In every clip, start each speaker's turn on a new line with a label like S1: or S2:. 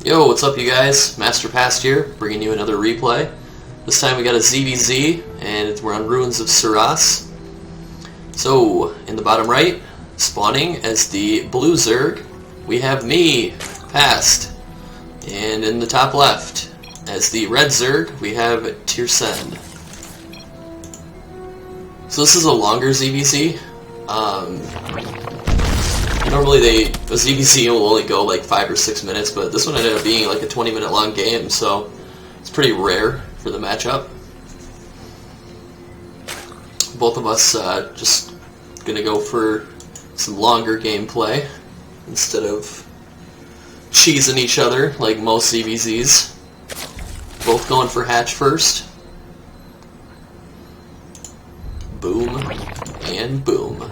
S1: Yo, what's up you guys? Master PasT here, bringing you another replay. This time we got a ZvZ, and we're on Ruins of Suras. So, in the bottom right, spawning as the blue Zerg, we have me, PasT. And in the top left, as the red Zerg, we have Teersen. So this is a longer ZvZ. Normally a ZvZ will only go like 5 or 6 minutes, but this one ended up being like a 20-minute long game, so it's pretty rare for the matchup. Both of us just gonna go for some longer gameplay instead of cheesing each other like most ZvZs. Both going for hatch first. Boom and boom.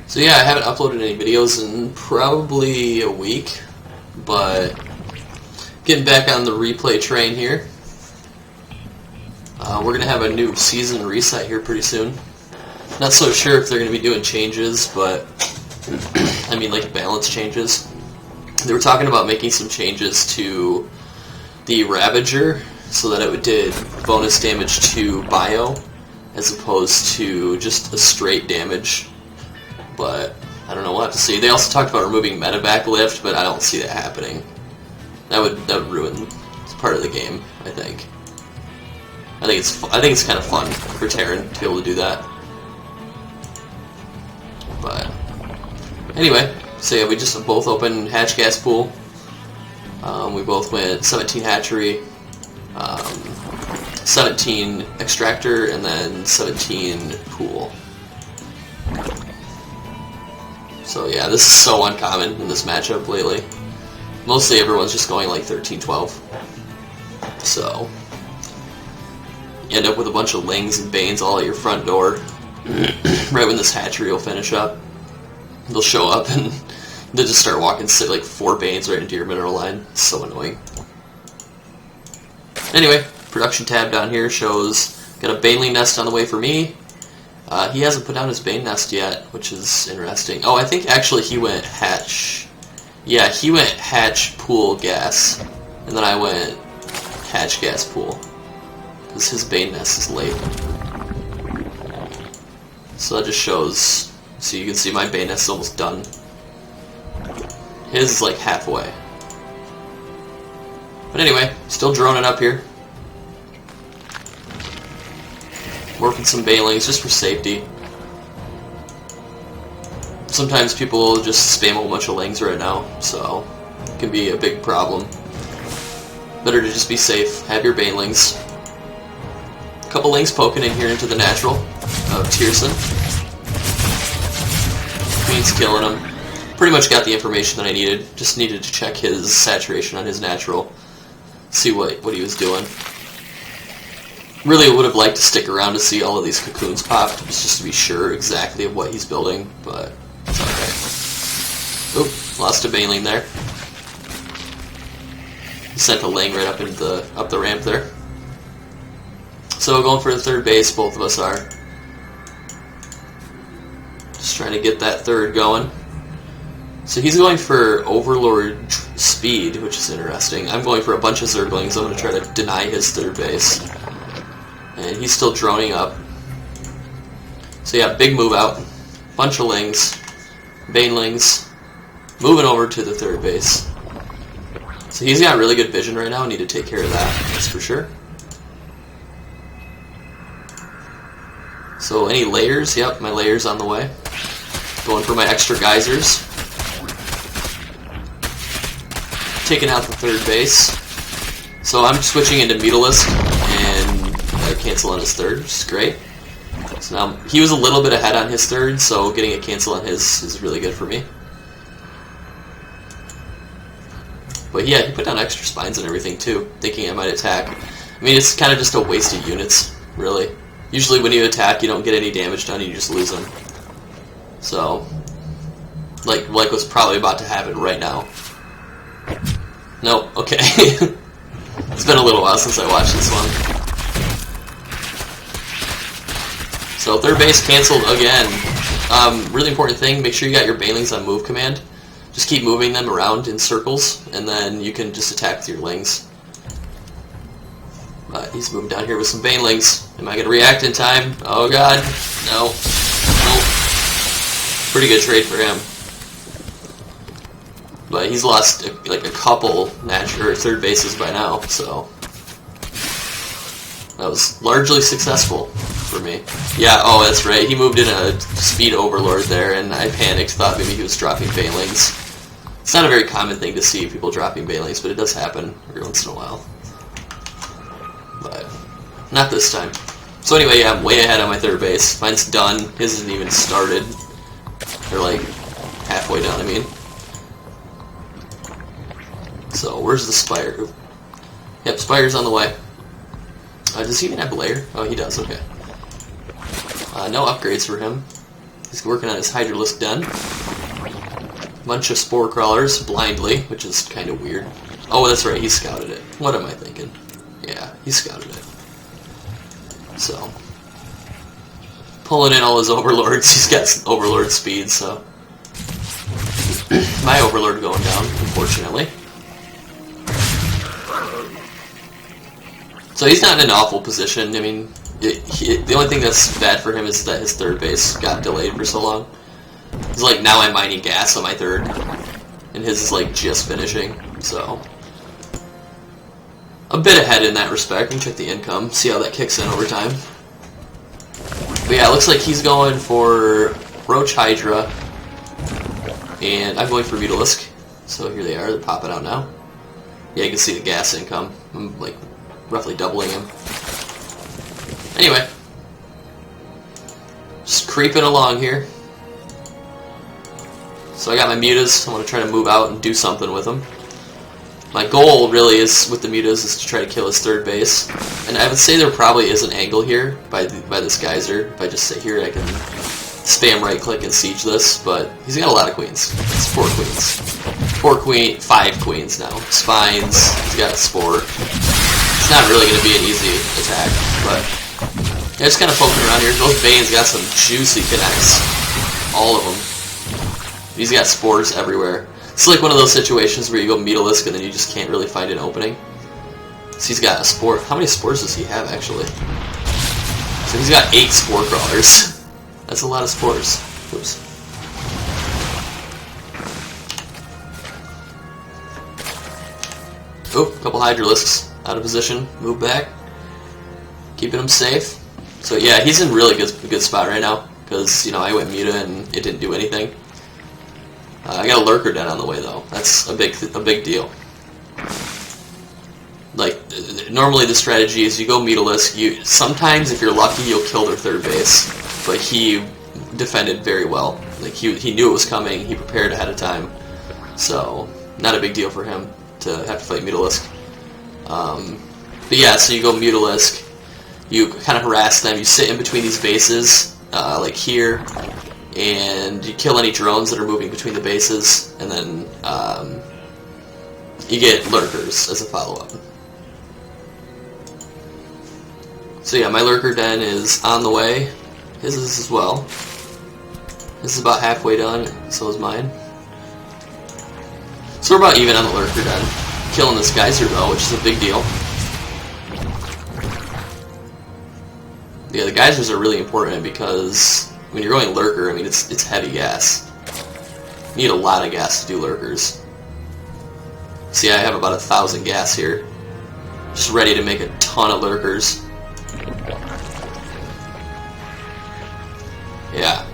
S1: So yeah, I haven't uploaded any videos in probably a week, but getting back on the replay train here. We're going to have a new season reset here pretty soon. Not so sure if they're going to be doing changes, but I mean like balance changes. They were talking about making some changes to the Ravager so that it did bonus damage to bio as opposed to just a straight damage. But I don't know, we'll have to see. They also talked about removing medevac lift, but I don't see that happening. That would ruin part of the game, I think. I think it's kind of fun for Teersen to be able to do that. But anyway, so yeah, we just both opened hatch gas pool. We both went 17 hatchery, 17 extractor, and then 17 pool. So yeah, this is so uncommon in this matchup lately. Mostly everyone's just going like 13-12. So you end up with a bunch of Lings and Banes all at your front door. Right when this hatchery will finish up. They'll show up and they'll just start walking like 4 Banes right into your mineral line. It's so annoying. Anyway, production tab down here shows got a Baneling nest on the way for me. He hasn't put down his Bane nest yet, which is interesting. Oh, I think actually he went hatch. Yeah, he went hatch pool gas, and then I went hatch gas pool, because his Bane nest is late. So that just shows, so you can see my Bane nest is almost done. His is like halfway. But anyway, still droning up here. Working some Banelings just for safety. Sometimes people will just spam a whole bunch of Lings right now, so it can be a big problem. Better to just be safe, have your Banelings. A couple Lings poking in here into the natural of Teersen. Queen's killing him. Pretty much got the information that I needed. Just needed to check his saturation on his natural. See what he was doing. Really would have liked to stick around to see all of these cocoons popped, just to be sure exactly of what he's building, but it's okay. Oop, lost a Baneling there. He sent a Ling right up into up the ramp there. So going for the third base, both of us are. Just trying to get that third going. So he's going for Overlord speed, which is interesting. I'm going for a bunch of Zerglings. I'm going to try to deny his third base. And he's still droning up. So yeah, big move out. Bunch of Lings. Banelings. Moving over to the third base. So he's got really good vision right now. I need to take care of that, that's for sure. So any layers? Yep, my layers on the way. Going for my extra geysers. Taking out the third base. So I'm switching into Mutalisk and cancel on his third, which is great. So now he was a little bit ahead on his third, so getting a cancel on his is really good for me. But yeah, he put down extra spines and everything too, thinking I might attack. I mean, it's kind of just a waste of units, really. Usually when you attack, you don't get any damage done, you just lose them. So, like what's probably about to happen right now. Nope, okay. It's been a little while since I watched this one. So third base canceled again. Really important thing, make sure you got your Banelings on move command. Just keep moving them around in circles, and then you can just attack with your lings. But he's moving down here with some banelings. Am I going to react in time? Oh god. No. Nope. Pretty good trade for him. But he's lost like a couple third bases by now, so that was largely successful for me. Yeah, oh that's right, he moved in a speed overlord there, and I panicked, thought maybe he was dropping banelings. It's not a very common thing to see people dropping banelings, but it does happen every once in a while. But not this time. So anyway, yeah, I'm way ahead on my third base. Mine's done. His isn't even started. They're like halfway done, I mean. So, where's the Spire? Yep, Spire's on the way. Does he even have Lair? Oh, he does, okay. No upgrades for him. He's working on his Hydralisk Den. Bunch of Spore Crawlers, blindly, which is kind of weird. Oh, that's right, he scouted it. What am I thinking? Yeah, he scouted it. So, pulling in all his Overlords. He's got Overlord speed, so... my Overlord going down, unfortunately. So he's not in an awful position. I mean, the only thing that's bad for him is that his third base got delayed for so long. He's like, now I'm mining gas on my third, and his is like just finishing, so... a bit ahead in that respect. We can check the income, see how that kicks in over time. But yeah, it looks like he's going for Roach Hydra, and I'm going for Mutalisk. So here they are, they're popping out now. Yeah, you can see the gas income. I'm like roughly doubling him. Anyway, just creeping along here. So I got my mutas. I want to try to move out and do something with them. My goal really is with the mutas is to try to kill his third base, and I would say there probably is an angle here by this geyser. If I just sit here, I can spam right click and siege this. But he's got a lot of queens. It's 4 queens, 5 queens now. Spines. He's got a spore. It's not really going to be an easy attack, but yeah, just kind of poking around here. Those Banes got some juicy connects, all of them. He's got spores everywhere. It's like one of those situations where you go Mutalisk and then you just can't really find an opening. So he's got a spore. How many spores does he have, actually? So he's got 8 spore crawlers. That's a lot of spores. Oops. Oh, a couple Hydralisks out of position. Move back. Keeping him safe. So yeah, he's in really good spot right now. Because, you know, I went Muta and it didn't do anything. I got a Lurker Den on the way though. That's a big deal. Like normally the strategy is you go Mutalisk. Sometimes if you're lucky you'll kill their third base, but he defended very well. Like he knew it was coming. He prepared ahead of time, so not a big deal for him to have to fight Mutalisk. But yeah, so you go Mutalisk. You kind of harass them. You sit in between these bases, like here. And you kill any drones that are moving between the bases, and then you get Lurkers as a follow-up. So yeah, my Lurker Den is on the way. His is as well. This is about halfway done, so is mine. So we're about even on the Lurker Den. Killing this geyser though, which is a big deal. Yeah, the geysers are really important because when you're going Lurker, I mean, it's heavy gas. You need a lot of gas to do Lurkers. See, I have about 1,000 gas here. Just ready to make a ton of Lurkers. Yeah.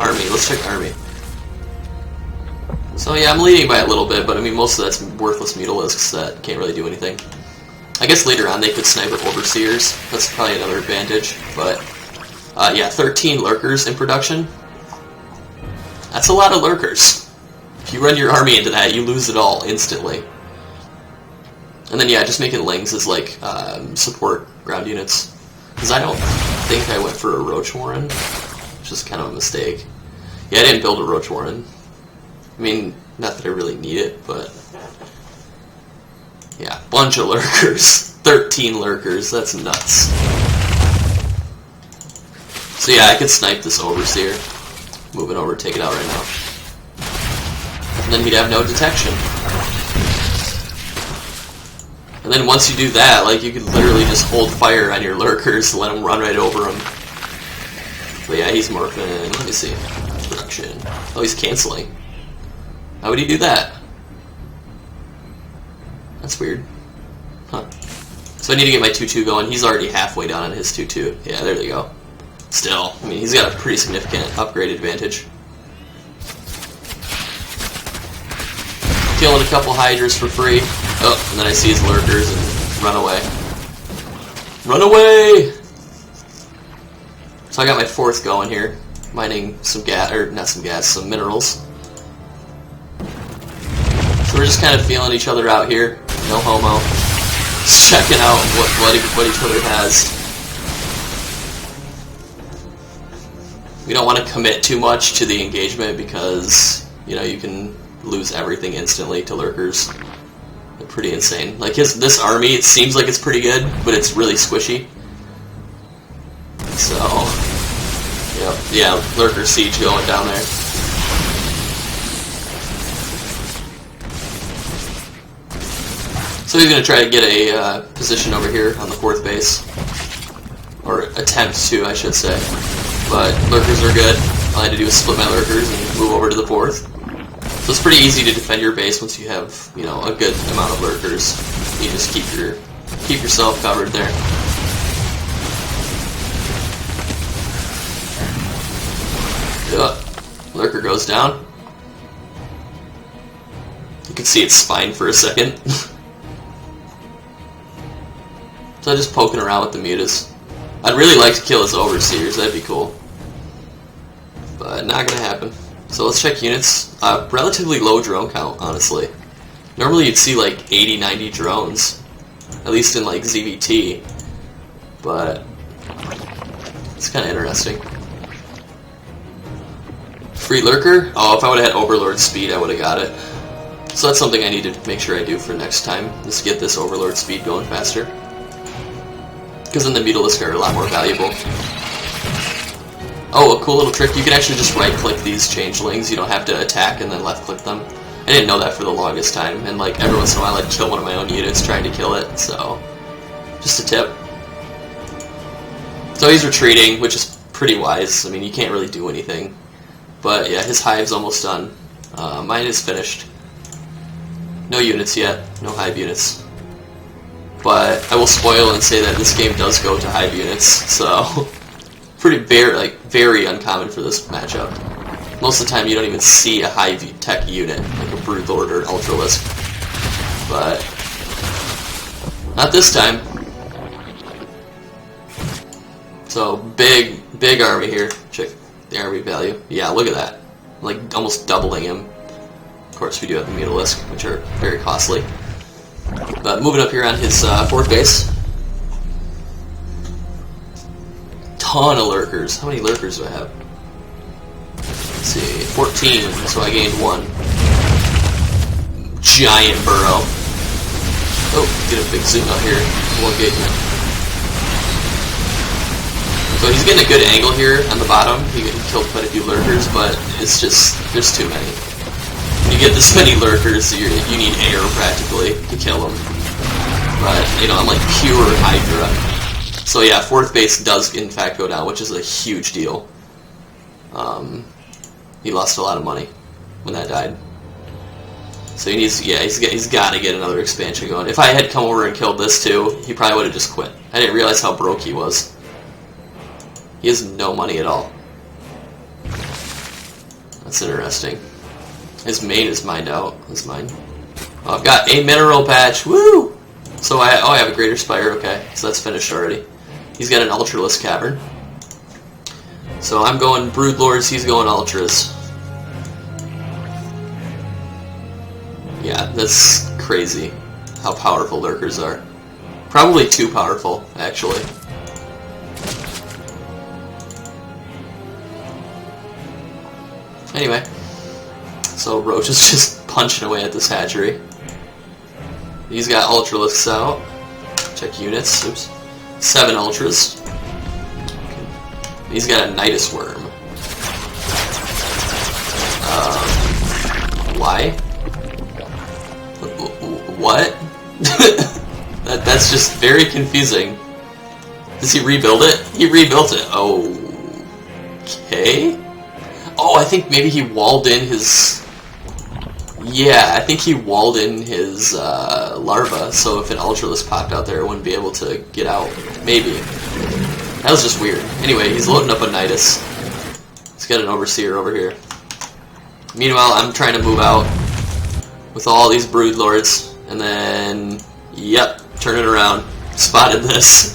S1: Army, let's check Army. So yeah, I'm leading by a little bit, but I mean, most of that's worthless Mutalisks that can't really do anything. I guess later on they could sniper Overseers. That's probably another advantage, but... yeah, 13 Lurkers in production. That's a lot of Lurkers. If you run your army into that, you lose it all instantly. And then yeah, just making Lings as like support ground units. Because I don't think I went for a Roach Warren, which is kind of a mistake. Yeah, I didn't build a Roach Warren. I mean, not that I really need it, but... yeah, bunch of Lurkers. 13 Lurkers, that's nuts. So yeah, I could snipe this Overseer. Moving over, take it out right now. And then he'd have no detection. And then once you do that, like, you could literally just hold fire on your lurkers and let them run right over them. But yeah, he's morphing. Let me see. Production. Oh, he's canceling. How would he do that? That's weird. Huh. So I need to get my 2-2 going. He's already halfway down on his 2-2. Yeah, there they go. Still, I mean, he's got a pretty significant upgrade advantage. Killing a couple Hydras for free. Oh, and then I see his lurkers and run away. Run away! So I got my 4th going here. Mining some gas, or not some gas, some minerals. So we're just kind of feeling each other out here. No homo. Just checking out what each other has. We don't want to commit too much to the engagement because, you know, you can lose everything instantly to lurkers. They're pretty insane. Like this army, it seems like it's pretty good, but it's really squishy. So, yeah, lurker siege going down there. So he's going to try to get a position over here on the 4th base. Or attempt to, I should say. But lurkers are good. All I had to do is split my lurkers and move over to the 4th. So it's pretty easy to defend your base once you have, you know, a good amount of lurkers. You just keep yourself covered there. Yep. Lurker goes down. You can see its spine for a second. So I'm just poking around with the mutas. I'd really like to kill his overseers, that'd be cool. But not gonna happen. So let's check units. Relatively low drone count, honestly. Normally you'd see like 80, 90 drones. At least in like ZvT. But it's kinda interesting. Free lurker? Oh, if I would have had Overlord speed, I would have got it. So that's something I need to make sure I do for next time. Is get this Overlord speed going faster. Because then the Mutalisk are a lot more valuable. Oh, a cool little trick. You can actually just right-click these changelings. You don't have to attack and then left-click them. I didn't know that for the longest time. And like every once in a while I'd kill one of my own units trying to kill it. So, just a tip. So he's retreating, which is pretty wise. I mean, you can't really do anything. But yeah, his hive's almost done. Mine is finished. No units yet. No hive units. But I will spoil and say that this game does go to hive units, so very uncommon for this matchup. Most of the time you don't even see a hive tech unit, like a Broodlord or an Ultralisk. But not this time. So big army here. Check the army value. Yeah, look at that. Like almost doubling him. Of course we do have the Mutalisk, which are very costly. But moving up here on his 4th base. Ton of lurkers. How many lurkers do I have? Let's see, 14, so I gained 1. Giant burrow. Oh, get a big zoom out here. Won't get you. So he's getting a good angle here on the bottom. He killed quite a few lurkers, but it's just, there's too many. When you get this many lurkers, you need air practically to kill them. But, you know, I'm like pure Hydra. So yeah, 4th base does in fact go down, which is a huge deal. He lost a lot of money when that died. So he needs, yeah, he's got to get another expansion going. If I had come over and killed this too, he probably would have just quit. I didn't realize how broke he was. He has no money at all. That's interesting. His main is mined out. That's mine. Oh, I've got a mineral patch. Woo! So I have a Greater Spire. Okay, so that's finished already. He's got an Ultralisk Cavern. So I'm going Broodlords. He's going Ultras. Yeah, that's crazy how powerful lurkers are. Probably too powerful, actually. Anyway, so Roach is just punching away at this hatchery. He's got Ultralisks out. Check units. Oops. 7 Ultras. He's got a Nidus Worm. A Why? What? That's just very confusing. Does he rebuild it? He rebuilt it. Okay. Oh, I think maybe he walled in his... Yeah, I think he walled in his larva, so if an Ultralisk popped out there, it wouldn't be able to get out. Maybe. That was just weird. Anyway, he's loading up a Nidus. He's got an Overseer over here. Meanwhile, I'm trying to move out with all these Broodlords, and then... Yep, turn it around. Spotted this.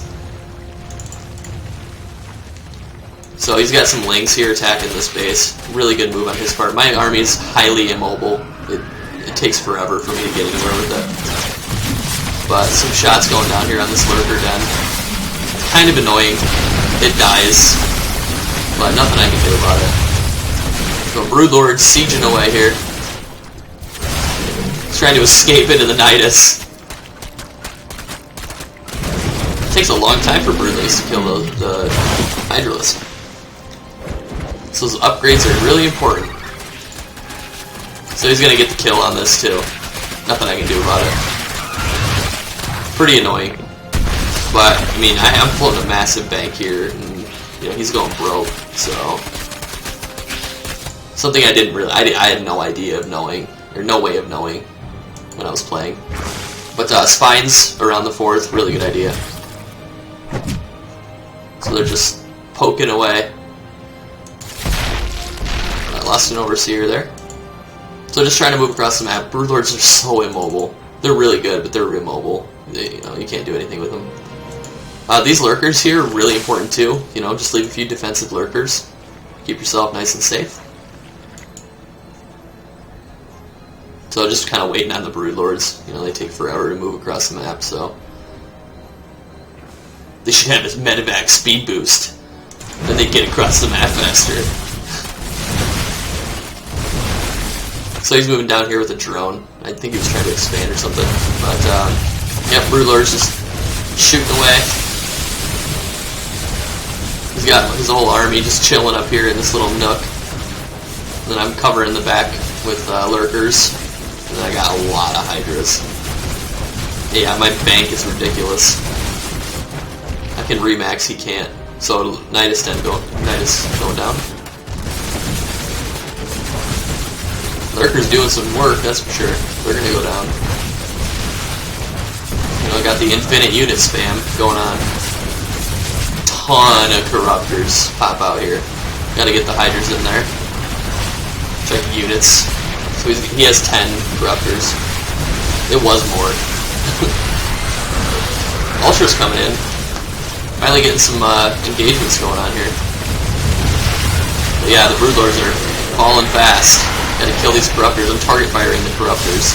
S1: So he's got some Lings here attacking this base. Really good move on his part. My army's highly immobile. It takes forever for me to get anywhere with it. But some shots going down here on this Lurker Den. Kind of annoying. It dies. But nothing I can do about it. So Broodlord sieging away here. He's trying to escape into the Nidus. It takes a long time for Broodlings to kill the Hydralisk. So those upgrades are really important. So he's gonna get the kill on this too. Nothing I can do about it. Pretty annoying. But, I mean, I'm floating a massive bank here, and, you know, he's going broke, so... Something I didn't really... I had no idea of knowing, or no way of knowing when I was playing. But, Spines around the 4th, really good idea. So they're just poking away. I lost an Overseer there. So just trying to move across the map. Broodlords are so immobile. They're really good, but they're immobile. You can't do anything with them. These Lurkers here are really important too. You know, just leave a few defensive Lurkers. Keep yourself nice and safe. So just kind of waiting on the Broodlords. You know, they take forever to move across the map, so... They should have this medevac speed boost. Then they get across the map faster. So he's moving down here with a drone. I think he was trying to expand or something. But, yeah, Broodlord's just shooting away. He's got his whole army just chilling up here in this little nook. And then I'm covering the back with Lurkers. And then I got a lot of Hydras. Yeah, my bank is ridiculous. I can remax, he can't. So Nidus going down. Lurker's doing some work, that's for sure. They're gonna go down. You know, I got the infinite unit spam going on. Ton of Corruptors pop out here. Gotta get the Hydras in there. Check units. So he has 10 Corruptors. It was more. Ultra's coming in. Finally getting some engagements going on here. But yeah, the Broodlords are falling fast. Gotta kill these Corruptors. I'm target firing the Corruptors.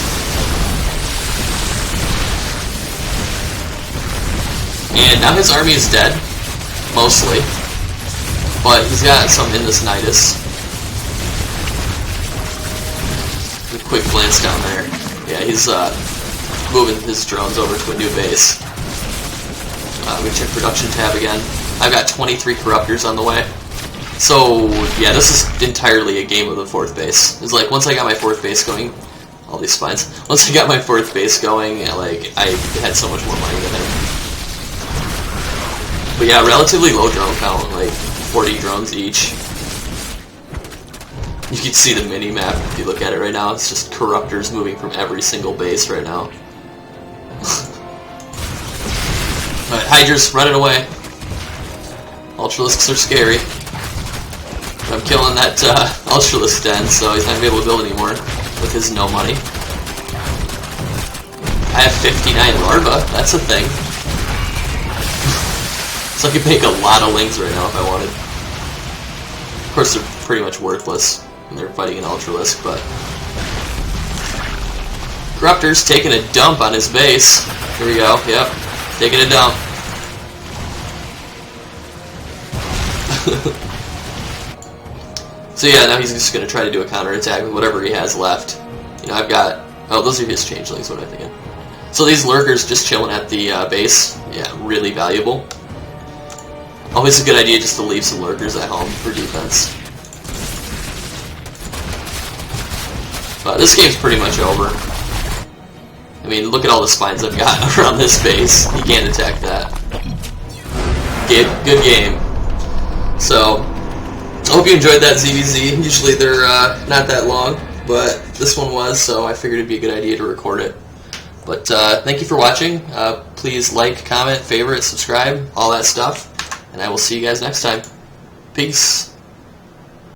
S1: And now his army is dead. Mostly. But he's got some in this Nidus. A quick glance down there. Yeah, he's moving his drones over to a new base. We check production tab again. I've got 23 Corruptors on the way. So, yeah, this is entirely a game of the 4th base. It's like, once I got my 4th base going, all these spines, once I got my 4th base going, like, I had so much more money than him. But yeah, relatively low drone count, like 40 drones each. You can see the mini-map if you look at it right now. It's just Corruptors moving from every single base right now. Alright, Hydras running away. Ultralisks are scary. I'm killing that Ultralisk den, so he's not going to be able to build anymore with his no money. I have 59 larva, that's a thing. So I could make a lot of Lings right now if I wanted. Of course, they're pretty much worthless when they're fighting an Ultralisk, but... Corruptor's taking a dump on his base. Here we go, yep. Taking a dump. So yeah, now he's just going to try to do a counterattack with whatever he has left. You know, I've got... Oh, those are his changelings, what am I thinking? So these Lurkers just chilling at the base. Yeah, really valuable. Always a good idea just to leave some Lurkers at home for defense. But this game's pretty much over. I mean, look at all the spines I've got around this base. You can't attack that. Good game. So, I hope you enjoyed that ZvZ. Usually they're not that long, but this one was, so I figured it'd be a good idea to record it. But thank you for watching. Please like, comment, favorite, subscribe, all that stuff. And I will see you guys next time. Peace.